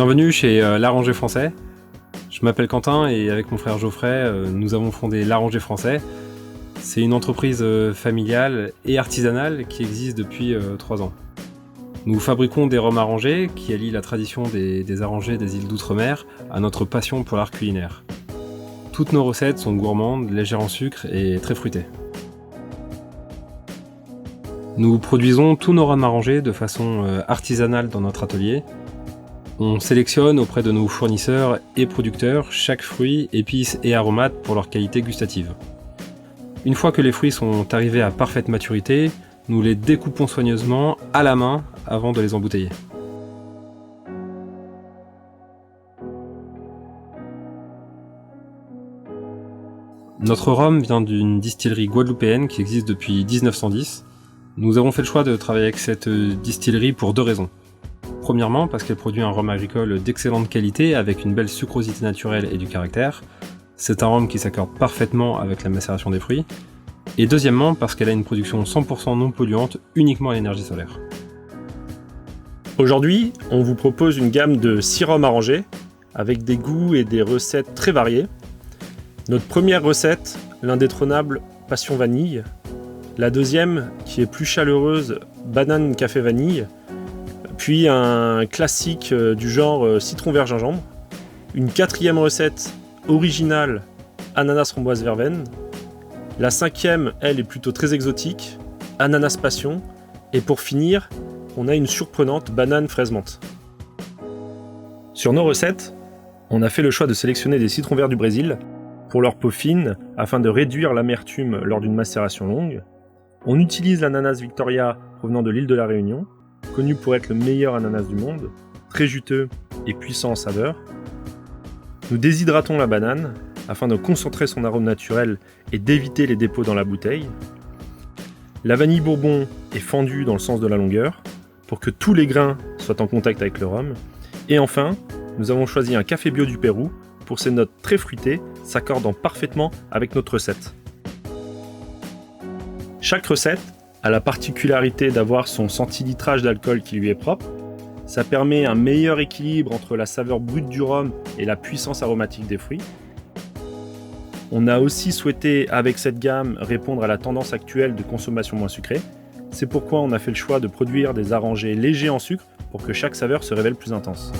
Bienvenue chez L'Arrangé Français. Je m'appelle Quentin et avec mon frère Geoffrey, nous avons fondé L'Arrangé Français. C'est une entreprise familiale et artisanale qui existe depuis 3 ans. Nous fabriquons des rhums arrangés qui allient la tradition des arrangés des îles d'outre-mer à notre passion pour l'art culinaire. Toutes nos recettes sont gourmandes, légères en sucre et très fruitées. Nous produisons tous nos rhums arrangés de façon artisanale dans notre atelier. On sélectionne auprès de nos fournisseurs et producteurs chaque fruit, épice et aromate pour leur qualité gustative. Une fois que les fruits sont arrivés à parfaite maturité, nous les découpons soigneusement à la main avant de les embouteiller. Notre rhum vient d'une distillerie guadeloupéenne qui existe depuis 1910. Nous avons fait le choix de travailler avec cette distillerie pour 2 raisons. Premièrement, parce qu'elle produit un rhum agricole d'excellente qualité avec une belle sucrosité naturelle et du caractère. C'est un rhum qui s'accorde parfaitement avec la macération des fruits. Et deuxièmement, parce qu'elle a une production 100% non polluante uniquement à l'énergie solaire. Aujourd'hui, on vous propose une gamme de 6 rhums arrangés avec des goûts et des recettes très variées. Notre première recette, l'indétrônable Passion Vanille. La deuxième, qui est plus chaleureuse, Banane Café Vanille. Puis un classique du genre Citron Vert Gingembre. Une 4e recette originale, Ananas Framboise Verveine. La 5e, elle, est plutôt très exotique, Ananas Passion. Et pour finir, on a une surprenante Banane Fraise Menthe. Sur nos recettes, on a fait le choix de sélectionner des citrons verts du Brésil pour leur peau fine afin de réduire l'amertume lors d'une macération longue. On utilise l'ananas Victoria provenant de l'île de la Réunion, connu pour être le meilleur ananas du monde, très juteux et puissant en saveur. Nous déshydratons la banane afin de concentrer son arôme naturel et d'éviter les dépôts dans la bouteille. La vanille bourbon est fendue dans le sens de la longueur pour que tous les grains soient en contact avec le rhum. Et enfin, nous avons choisi un café bio du Pérou pour ses notes très fruitées s'accordant parfaitement avec notre recette. Chaque recette a la particularité d'avoir son centilitrage d'alcool qui lui est propre. Ça permet un meilleur équilibre entre la saveur brute du rhum et la puissance aromatique des fruits. On a aussi souhaité, avec cette gamme, répondre à la tendance actuelle de consommation moins sucrée. C'est pourquoi on a fait le choix de produire des arrangés légers en sucre pour que chaque saveur se révèle plus intense.